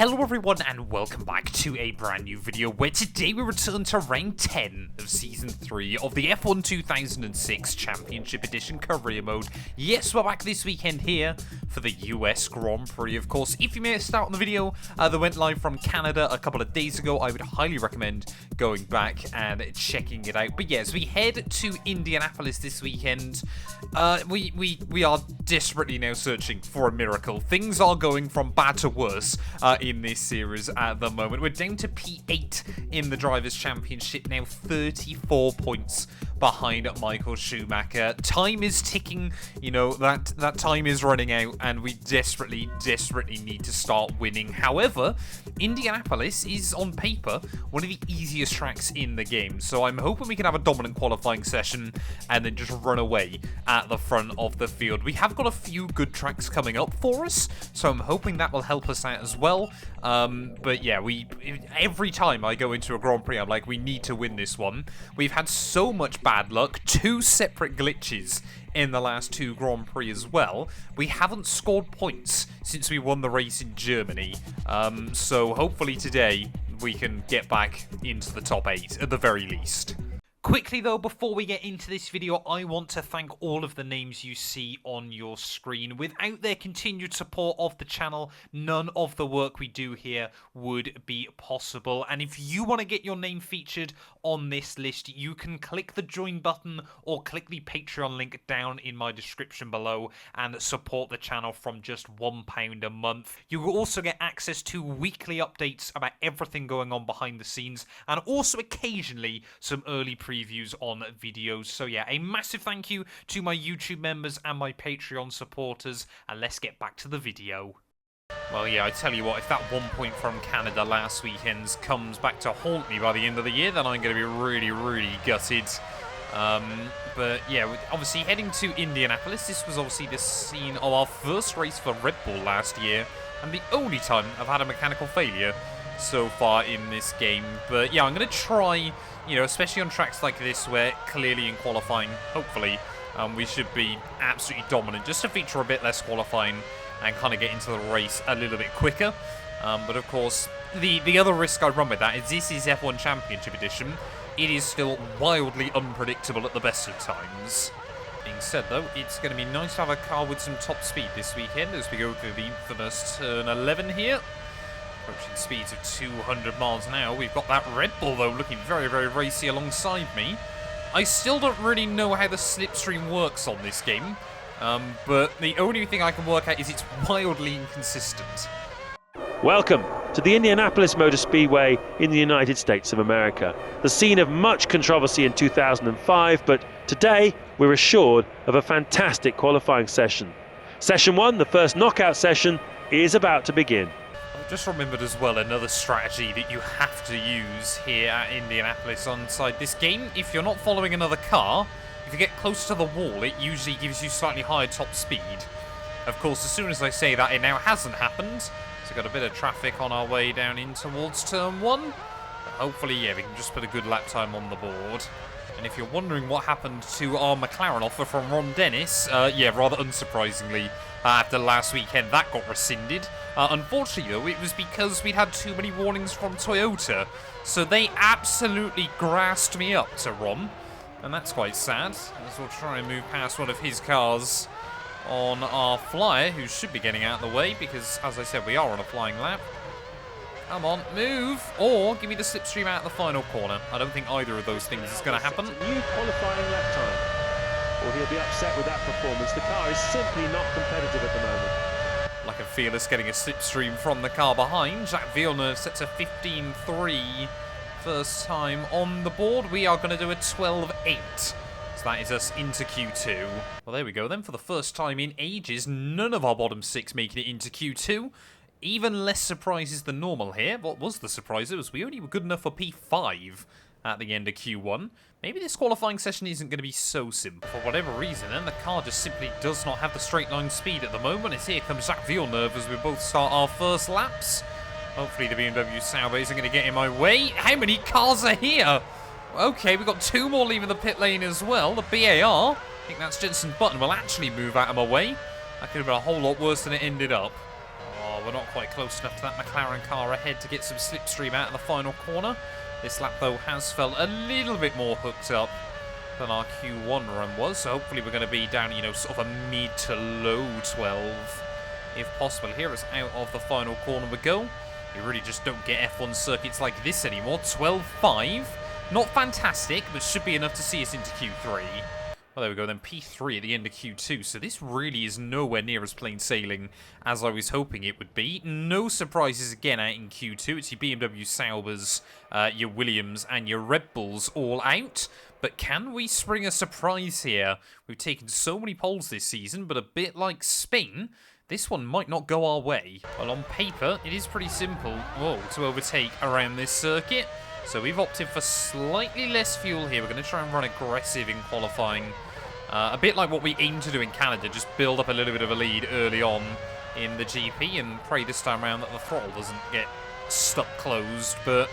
Hello everyone and welcome back to a brand new video where today we return to round 10 of season 3 of the F1 2006 Championship Edition career mode. Yes, we're back this weekend here for the US Grand Prix, of course. If you may have started the video that went live from Canada a couple of days ago, I would highly recommend going back and checking it out. But yes, we head to Indianapolis this weekend. We are desperately now searching for a miracle. Things are going from bad to worse in this series at the moment. We're down to P8 in the Drivers' Championship now, 34 points behind Michael Schumacher. Time is ticking, you know, that time is running out, and we desperately need to start winning. However, Indianapolis is on paper one of the easiest tracks in the game, so I'm hoping we can have a dominant qualifying session and then just run away at the front of the field. We have got a few good tracks coming up for us, so I'm hoping that will help us out as well. But yeah, every time I go into a Grand Prix, I'm like, we need to win this one. We've had so much bad luck, 2 separate glitches in the last 2 Grand Prix as well. We haven't scored points since we won the race in Germany. So hopefully today we can get back into the top 8 at the very least. Quickly though, before we get into this video, I want to thank all of the names you see on your screen. Without their continued support of the channel, none of the work we do here would be possible. And if you want to get your name featured on this list, you can click the join button or click the Patreon link down in my description below and support the channel from just £1 a month. You will also get access to weekly updates about everything going on behind the scenes, and also occasionally some early previews on videos. So yeah, a massive thank you to my YouTube members and my Patreon supporters, and let's get back to the video. Well, yeah, I tell you what, if that 1 point from Canada last weekend comes back to haunt me by the end of the year, then I'm going to be really gutted. But yeah, obviously heading to Indianapolis, this was obviously the scene of our first race for Red Bull last year, and the only time I've had a mechanical failure so far in this game. But yeah, I'm going to try, you know, especially on tracks like this where clearly in qualifying, hopefully, we should be absolutely dominant, just to feature a bit less qualifying and kind of get into the race a little bit quicker. But of course, the other risk I run with that is this is F1 Championship Edition. It is still wildly unpredictable at the best of times. Being said though, it's going to be nice to have a car with some top speed this weekend as we go through the infamous turn 11 here. Approaching speeds of 200 miles an hour. We've got that Red Bull though looking very racy alongside me. I still don't really know how the slipstream works on this game. But the only thing I can work out is it's wildly inconsistent. Welcome to the Indianapolis Motor Speedway in the United States of America. The scene of much controversy in 2005, but today we're assured of a fantastic qualifying session. Session 1, the first knockout session, is about to begin. I've just remembered as well another strategy that you have to use here at Indianapolis inside this game. If you're not following another car, if you get close to the wall, it usually gives you slightly higher top speed. Of course, as soon as I say that, it now hasn't happened. So we've got a bit of traffic on our way down in towards turn 1. But hopefully, yeah, we can just put a good lap time on the board. And if you're wondering what happened to our McLaren offer from Ron Dennis, yeah, rather unsurprisingly, after last weekend, that got rescinded. Unfortunately, though, it was because we'd had too many warnings from Toyota. So they absolutely grassed me up to Ron. And that's quite sad, as we'll try and move past one of his cars on our flyer, who should be getting out of the way, because, as I said, we are on a flying lap. Come on, move, or give me the slipstream out of the final corner. I don't think either of those things is going to happen. New qualifying lap time. Or he'll be upset with that performance. The car is simply not competitive at the moment. I can feel us getting a slipstream from the car behind. Jacques Villeneuve sets a 15.3. First time on the board. We are going to do a 12.8. So that is us into Q2. Well, there we go then. For the first time in ages, none of our bottom 6 making it into Q2. Even less surprises than normal here. What was the surprise? It was we only were good enough for P5 at the end of Q1. Maybe this qualifying session isn't going to be so simple. For whatever reason, then the car just simply does not have the straight line speed at the moment. It's here comes Jacques Villeneuve as we both start our first laps. Hopefully the BMW Sauber isn't going to get in my way. How many cars are here? Okay, we've got 2 more leaving the pit lane as well. The BAR, I think that's Jenson Button, will actually move out of my way. That could have been a whole lot worse than it ended up. Oh, Well, we're not quite close enough to that McLaren car ahead to get some slipstream out of the final corner. This lap, though, has felt a little bit more hooked up than our Q1 run was. So hopefully we're going to be down, you know, sort of a mid to low 12, if possible. Here it's out of the final corner we go. You really just don't get F1 circuits like this anymore. 12.5. Not fantastic, but should be enough to see us into Q3. Well, there we go, then P3 at the end of Q2. So this really is nowhere near as plain sailing as I was hoping it would be. No surprises again out in Q2. It's your BMW Saubers, your Williams, and your Red Bulls all out. But can we spring a surprise here? We've taken so many poles this season, but a bit like Spain, this one might not go our way. Well, on paper, it is pretty simple to overtake around this circuit. So we've opted for slightly less fuel here. We're going to try and run aggressive in qualifying. A bit like what we aim to do in Canada, just build up a little bit of a lead early on in the GP and pray this time around that the throttle doesn't get stuck closed. But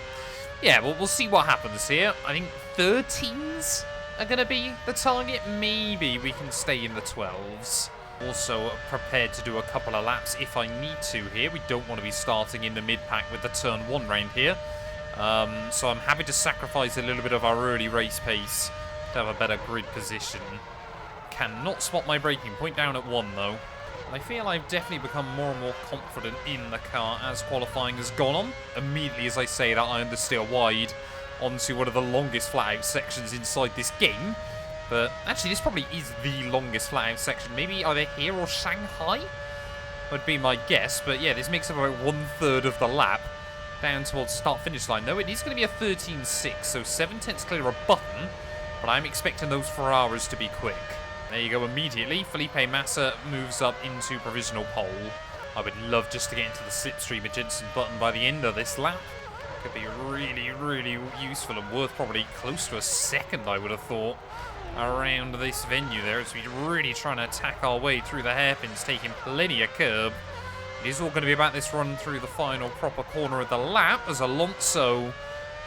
yeah, we'll see what happens here. I think 13s are going to be the target. Maybe we can stay in the 12s. Also prepared to do a couple of laps if I need to here. We don't want to be starting in the mid-pack with the turn 1 round here. So I'm happy to sacrifice a little bit of our early race pace to have a better grid position. Cannot spot my braking point, down at 1 though. I feel I've definitely become more and more confident in the car as qualifying has gone on. Immediately as I say that, I understeer wide onto one of the longest flat-out sections inside this game. But actually, this probably is the longest flat-out section. Maybe either here or Shanghai would be my guess. But yeah, this makes up about 1/3 of the lap down towards start-finish line. Though it is going to be a 13.6, so 7/10 clear a button. But I'm expecting those Ferraris to be quick. There you go, immediately. Felipe Massa moves up into provisional pole. I would love just to get into the slipstream of Jensen Button by the end of this lap. Could be really, really useful and worth probably close to a second, I would have thought, around this venue there, as we're really trying to attack our way through the hairpins, taking plenty of curb. It is all going to be about this run through the final proper corner of the lap, as Alonso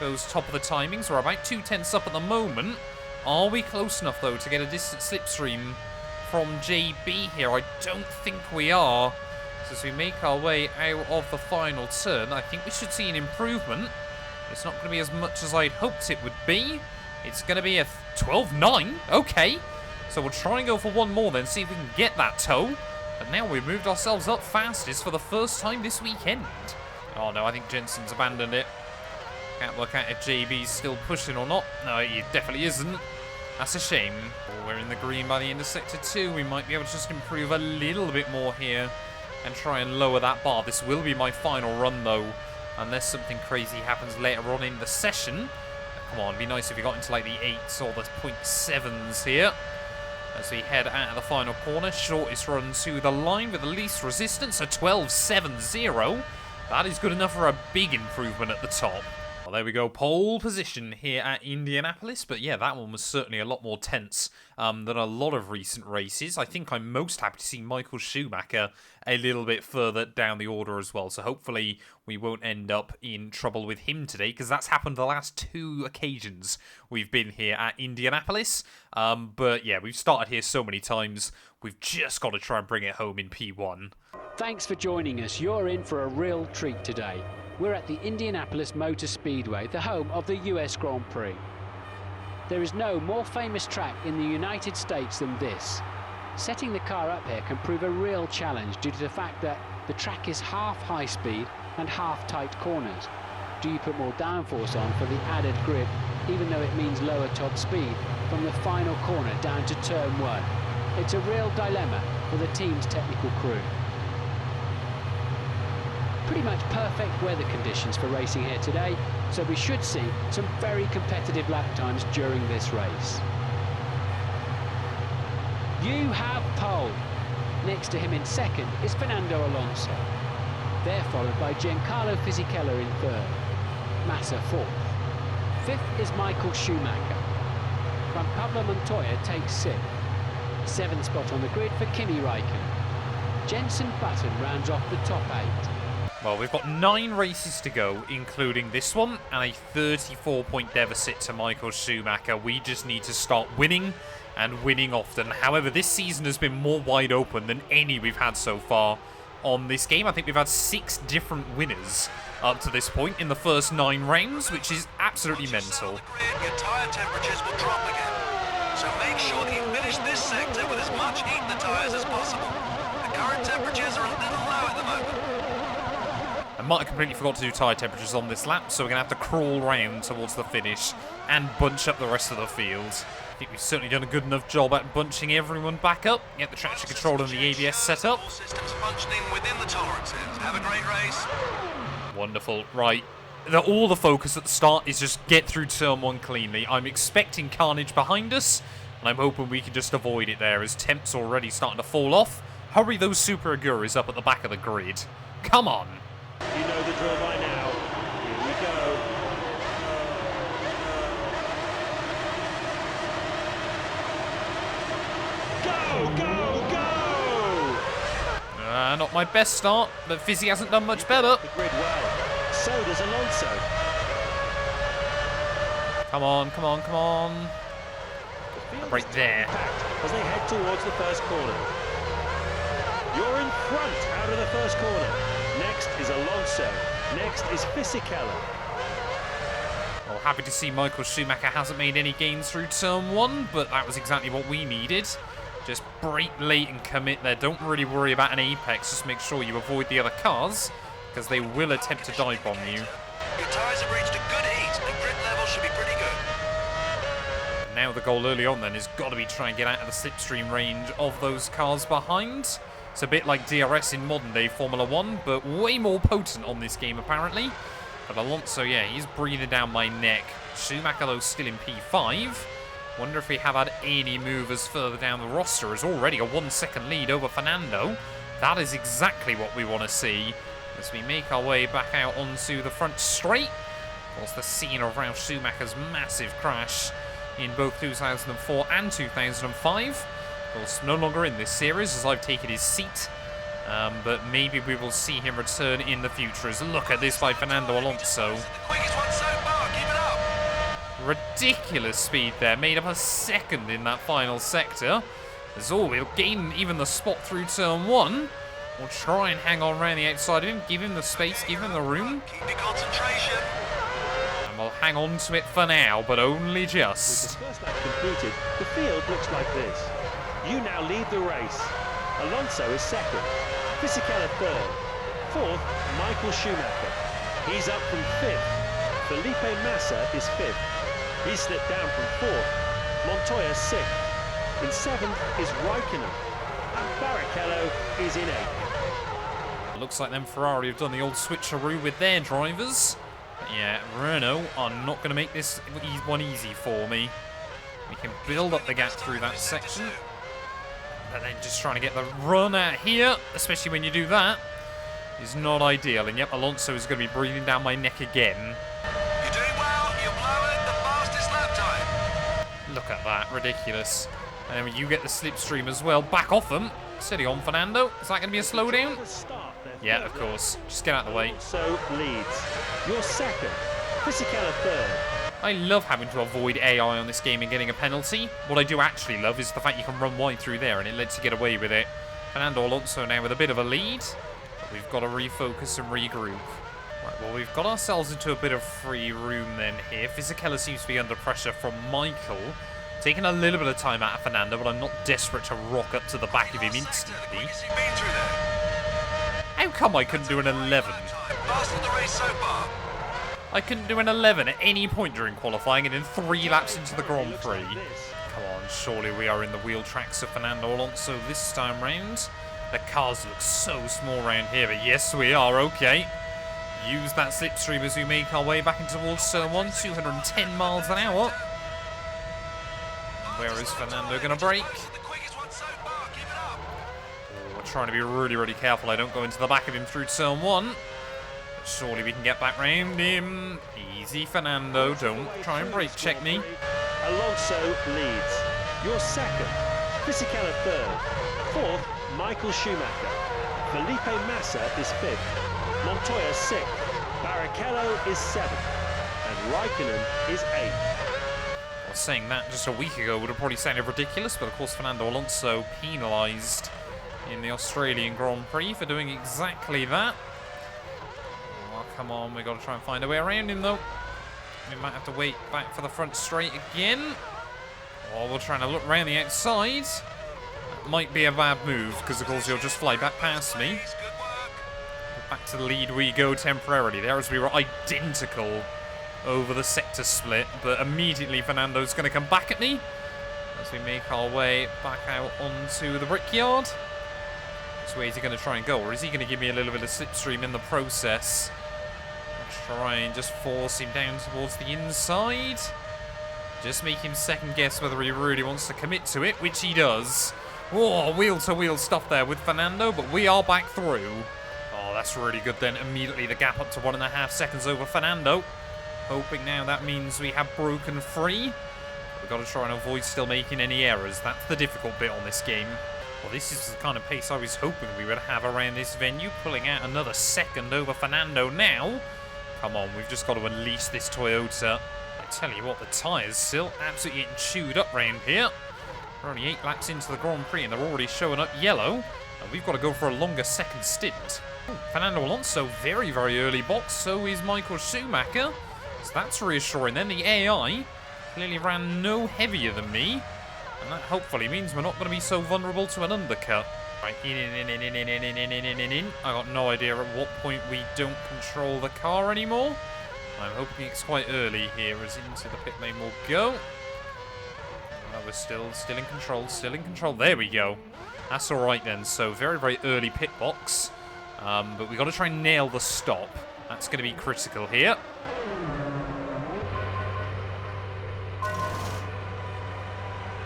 goes top of the timings. We're about 2/10 up at the moment. Are we close enough, though, to get a distant slipstream from JB here? I don't think we are. So as we make our way out of the final turn, I think we should see an improvement. It's not going to be as much as I'd hoped it would be. It's going to be a 12.9. Okay. So we'll try and go for one more then, see if we can get that toe. But now we've moved ourselves up fastest for the first time this weekend. Oh no, I think Jensen's abandoned it. Can't work out if JB's still pushing or not. No, he definitely isn't. That's a shame. Oh, we're in the green by the end of Sector 2. We might be able to just improve a little bit more here and try and lower that bar. This will be my final run though, unless something crazy happens later on in the session. Come on, it'd be nice if we got into like the 8s or the 0.7s here. As we head out of the final corner, shortest run to the line with the least resistance, a 12.70. That is good enough for a big improvement at the top. Well, there we go, pole position here at Indianapolis. But yeah, that one was certainly a lot more tense than a lot of recent races. I think I'm most happy to see Michael Schumacher a little bit further down the order as well. So hopefully we won't end up in trouble with him today, because that's happened the last 2 occasions we've been here at Indianapolis. But yeah, we've started here so many times, we've just got to try and bring it home in P1. Thanks for joining us. You're in for a real treat today. We're at the Indianapolis Motor Speedway, the home of the US Grand Prix. There is no more famous track in the United States than this. Setting the car up here can prove a real challenge due to the fact that the track is half high speed and half tight corners. Do you put more downforce on for the added grip, even though it means lower top speed from the final corner down to turn 1? It's a real dilemma for the team's technical crew. Pretty much perfect weather conditions for racing here today, so we should see some very competitive lap times during this race. You have pole. Next to him in second is Fernando Alonso. They're followed by Giancarlo Fisichella in third, Massa fourth. Fifth is Michael Schumacher. Juan Pablo Montoya takes sixth. 7th spot on the grid for Kimi Räikkönen. Jensen Button rounds off the top 8. Well, we've got 9 races to go, including this one, and a 34-point deficit to Michael Schumacher. We just need to start winning, and winning often. However, this season has been more wide open than any we've had so far. on this game. I think we've had 6 different winners up to this point in the first 9 rounds, which is absolutely mental. Your tyre temperatures will drop again. So make sure that you finish this sector with as much heat in the tyres as possible. The current temperatures are a little low at the moment. I might have completely forgot to do tyre temperatures on this lap, so we're going to have to crawl round towards the finish and bunch up the rest of the field. I think we've certainly done a good enough job at bunching everyone back up, get the traction control and the ABS set up. All systems functioning within the tolerances. Have a great race. Wonderful. Right. All the focus at the start is just get through turn 1 cleanly. I'm expecting carnage behind us, and I'm hoping we can just avoid it there as temps already starting to fall off. Hurry those Super Aguras up at the back of the grid. Come on. You know the drill by now. Here we go. Go, go, go! Not my best start, but Fizzy hasn't done much better. The grid well. So does Alonso. Come on, come on, come on. Right there. As they head towards the first corner. You're in front out of the first corner. Next is Alonso. Next is Fisichella. Well, happy to see Michael Schumacher hasn't made any gains through turn 1, but that was exactly what we needed. Just brake late and commit there. Don't really worry about an apex. Just make sure you avoid the other cars, because they will attempt to dive bomb you. Your tyres have reached a good heat. The grid level should be pretty good. Now the goal early on then has got to be try and get out of the slipstream range of those cars behind. It's a bit like DRS in modern day Formula 1, but way more potent on this game apparently. But Alonso, yeah, he's breathing down my neck. Schumacher though still in P5. Wonder if we have had any movers further down the roster. Is already a 1-second lead over Fernando. That is exactly what we want to see as we make our way back out onto the front straight. Of course, the scene of Ralf Schumacher's massive crash in both 2004 and 2005. Of course, no longer in this series as I've taken his seat. But maybe we will see him return in the future. As look at this by Fernando Alonso. The quickest one so far. Keep it up. Ridiculous speed there. Made up a second in that final sector. As all, we'll gain even the spot through turn 1. We'll try and hang on around the outside of him. Give him the space, give him the room. Keep your concentration. And we'll hang on to it for now, but only With just. the first lap completed, the field looks like this. You now lead the race. Alonso is second. Fisichella third. Fourth, Michael Schumacher. He's up from 5th. Felipe Massa is 5th. He slipped down from 4th. Montoya 6th. In 7th is Raikkonen. And Barrichello is in 8th. Looks like them Ferrari have done the old switcheroo with their drivers. But yeah, Renault are not going to make this one easy for me. We can build up the gap through that section. And then just trying to get the run out here, especially when you do that, is not ideal. And yep, Alonso is going to be breathing down my neck again. You're doing well. You're blowing the fastest lap time. Look at that, ridiculous. And then you get the slipstream as well. Back off them. Steady on, Fernando. Is that going to be a slowdown? Yeah, of course. Just get out of the way. Alonso leads. You're second. Fisichella third. I love having to avoid AI on this game and getting a penalty. What I do actually love is the fact you can run wide through there and it lets you get away with it. Fernando Alonso now with a bit of a lead. But we've got to refocus and regroup. Right, well, we've got ourselves into a bit of free room then here. Fisichella seems to be under pressure from Michael. Taking a little bit of time out of Fernando, but I'm not desperate to rock up to the back of him The instantly. quickest you've been through there. How come I couldn't do an 11? Fast in the race so far. I couldn't do an 11 at any point during qualifying and in 3 laps into the Grand Prix. Come on, surely we are in the wheel tracks of Fernando Alonso this time round. The cars look so small around here, but yes, we are, okay. Use that slipstream as we make our way back into towards turn 1, 210 miles an hour. Where is Fernando going to brake? The quickest one so far. Keep it up. We're trying to be really, really careful I don't go into the back of him through turn 1. But surely we can get back round him. Easy, Fernando. Don't try and brake check me. Alonso leads. You're second. Fisichella third. Fourth, Michael Schumacher. Felipe Massa is 5th. Montoya 6th. Barrichello is 7th. And Raikkonen is 8th. Well, saying that just a week ago would have probably sounded ridiculous, but of course Fernando Alonso penalised in the Australian Grand Prix for doing exactly that. Oh, come on. We've got to try and find a way around him, though. We might have to wait back for the front straight again. Oh, we're trying to look around the outside. That might be a bad move, because of course he'll just fly back past me. Back to the lead we go temporarily there, as we were identical over the sector split. But immediately Fernando's going to come back at me as we make our way back out onto the brickyard. Which way is he going to try and go? Or is he going to give me a little bit of slipstream in the process? I'll try and just force him down towards the inside. Just make him second guess whether he really wants to commit to it, which he does. Oh, wheel-to-wheel stuff there with Fernando, but we are back through. Oh, that's really good then. Immediately the gap up to 1.5 seconds over Fernando. Hoping now that means we have broken free. We've got to try and avoid still making any errors. That's the difficult bit on this game. Well, this is the kind of pace I was hoping we would have around this venue. Pulling out another second over Fernando now. Come on, we've just got to unleash this Toyota. I tell you what, the tyres still absolutely getting chewed up round here. We're only 8 laps into the Grand Prix and they're already showing up yellow. And we've got to go for a longer second stint. Oh, Fernando Alonso, very, very early box. So is Michael Schumacher. So that's reassuring. Then the AI clearly ran no heavier than me. And that hopefully means we're not going to be so vulnerable to an undercut. Right, in. I got no idea at what point we don't control the car anymore. I'm hoping it's quite early here as into the pit lane we'll go. We're still in control, There we go. That's all right then. So very, very early pit box. But we've got to try and nail the stop. That's going to be critical here.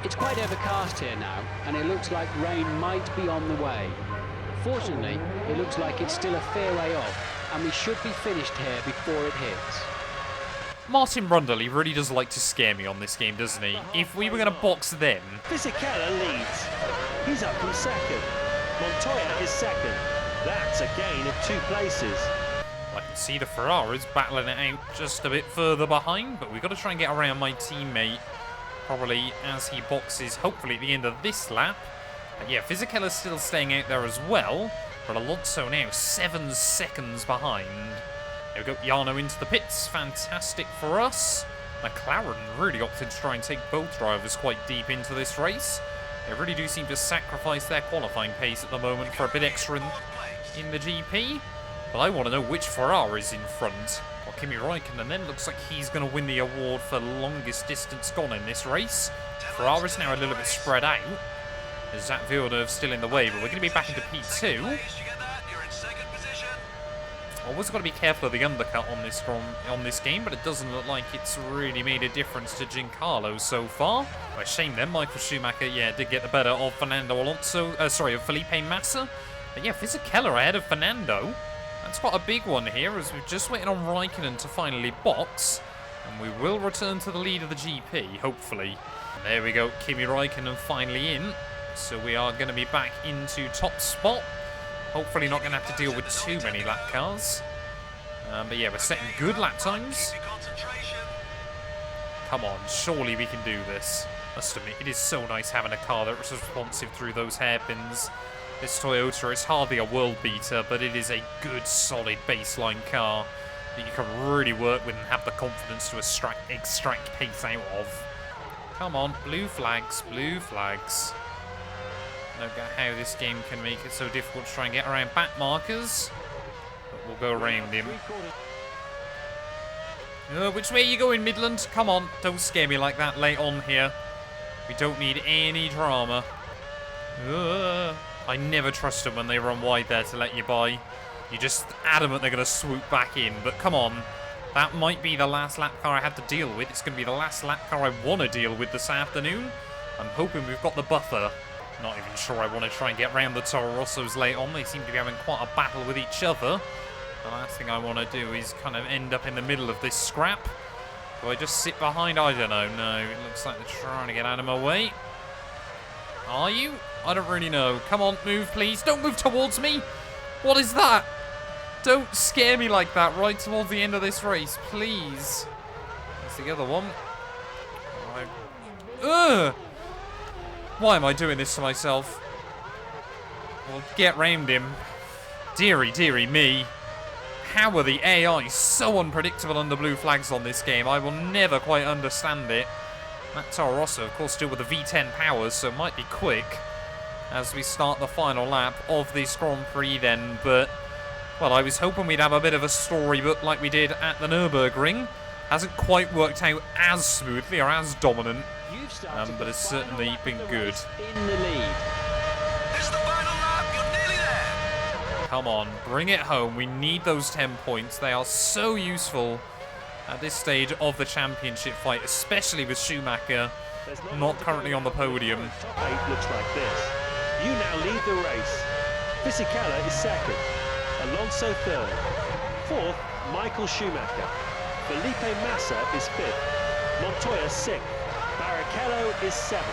It's quite overcast here now, and it looks like rain might be on the way. Fortunately, it looks like it's still a fair way off, and we should be finished here before it hits. Martin Brundle, he really does like to scare me on this game, doesn't he? If we were going to box them... Fisichella leads. He's up from second. Montoya is second. That's a gain of 2 places. I can see the Ferraris battling it out just a bit further behind, but we've got to try and get around my teammate probably as he boxes, hopefully at the end of this lap. But yeah, Fisichella's still staying out there as well, but Alonso now 7 seconds behind. There we go, Jarno into the pits, fantastic for us. McLaren really opted to try and take both drivers quite deep into this race. They really do seem to sacrifice their qualifying pace at the moment for a bit extra in the GP. But I want to know which Ferrari's in front. Well, Kimi Räikkönen then looks like he's going to win the award for longest distance gone in this race. Ferrari's now a little bit spread out. There's Zach Villeneuve still in the way, but we're going to be back into P2. Always got to be careful of the undercut on this game, but it doesn't look like it's really made a difference to Giancarlo so far. Well, shame then, Michael Schumacher, yeah, did get the better of Fernando Alonso, of Felipe Massa. But yeah, Fisichella ahead of Fernando. That's quite a big one here, as we're just waiting on Räikkönen to finally box. And we will return to the lead of the GP, hopefully. And there we go, Kimi Räikkönen finally in. So we are going to be back into top spot. Hopefully not going to have to deal with too many lap cars. But yeah, we're setting good lap times. Come on, surely we can do this. Must admit, it is so nice having a car that's responsive through those hairpins. This Toyota is hardly a world beater, but it is a good, solid baseline car that you can really work with and have the confidence to extract pace out of. Come on, blue flags, blue flags. Don't get how this game can make it so difficult to try and get around back markers. But we'll go around him. Which way are you going, Midland? Come on, don't scare me like that late on here. We don't need any drama. I never trust them when they run wide there to let you by. You're just adamant they're going to swoop back in. But come on, that might be the last lap car I have to deal with. It's going to be the last lap car I want to deal with this afternoon. I'm hoping we've got the buffer. Not even sure I want to try and get round the Toro Rossos late on. They seem to be having quite a battle with each other. The last thing I want to do is kind of end up in the middle of this scrap. Do I just sit behind? I don't know. No, it looks like they're trying to get out of my way. Are you? I don't really know. Come on, move, please. Don't move towards me. What is that? Don't scare me like that right towards the end of this race, please. That's the other one. Ugh! Why am I doing this to myself? we'll get round him. Deary, deary me. How are the AI so unpredictable under blue flags on this game? I will never quite understand it. That Toro Rosso, of course, still with the V10 powers, so it might be quick as we start the final lap of this Grand Prix then. But, well, I was hoping we'd have a bit of a storybook like we did at the Nürburgring. Hasn't quite worked out as smoothly or as dominant, but it's certainly been good. In the lead. This is the final lap. You're nearly there. Come on, bring it home. We need those 10 points. They are so useful at this stage of the championship fight, especially with Schumacher not currently on the podium. Top 8 looks like this. You now lead the race. Fisichella is second. Alonso third. Fourth, Michael Schumacher. Felipe Massa is fifth. Montoya sixth. Barrichello is seventh.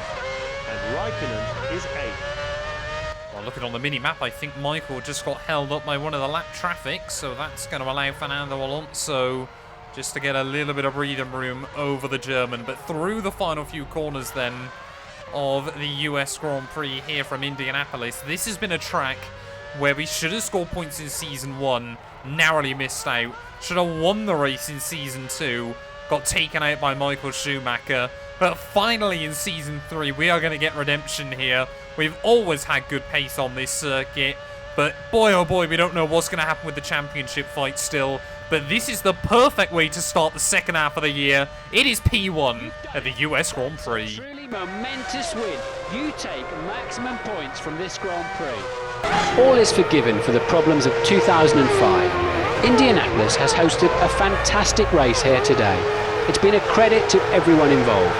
And Raikkonen is eighth. Well, looking on the mini-map, I think Michael just got held up by one of the lap traffic, so that's going to allow Fernando Alonso just to get a little bit of breathing room over the German. But through the final few corners then of the US Grand Prix here from Indianapolis, this has been a track where we should have scored points in Season 1, narrowly missed out. Should have won the race in Season 2, got taken out by Michael Schumacher. But finally in Season 3, we are going to get redemption here. We've always had good pace on this circuit, but boy oh boy, we don't know what's going to happen with the championship fight still. But this is the perfect way to start the second half of the year. It is P1 at the US Grand Prix. Truly momentous win. You take maximum points from this Grand Prix. All is forgiven for the problems of 2005. Indianapolis has hosted a fantastic race here today. It's been a credit to everyone involved.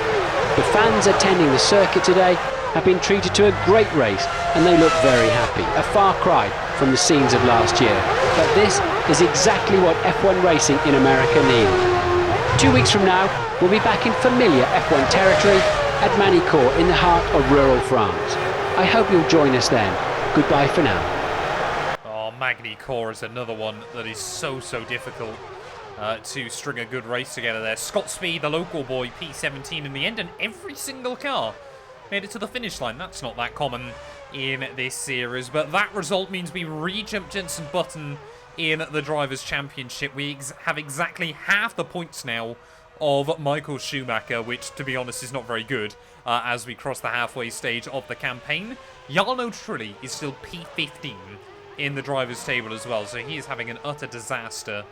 The fans attending the circuit today have been treated to a great race and they look very happy. A far cry from the scenes of last year. But this is exactly what F1 racing in America needed. 2 weeks from now, we'll be back in familiar F1 territory at Manicourt in the heart of rural France. I hope you'll join us then. Goodbye for now. Oh, Magny-Cours is another one that is so difficult to string a good race together there. Scott Speed, the local boy, P17 in the end, and every single car made it to the finish line. That's not that common in this series, but that result means we re-jump Jenson Button in the Drivers' Championship. We have exactly half the points now of Michael Schumacher, which, to be honest, is not very good as we cross the halfway stage of the campaign. Jarno Trulli is still P15 in the Drivers' table as well, so he is having an utter disaster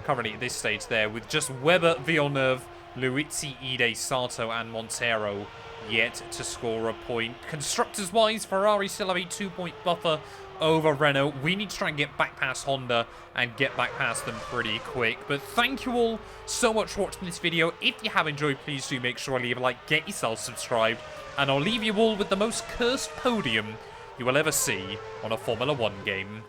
currently at this stage there, with just Webber, Villeneuve, Luizzi, Ide, Sato and Montero yet to score a point. Constructors-wise, Ferrari still have a 2-point buffer over Renault. We need to try and get back past Honda and get back past them pretty quick. But thank you all so much for watching this video. If you have enjoyed, please do make sure to leave a like, get yourself subscribed, and I'll leave you all with the most cursed podium you will ever see on a Formula 1 game.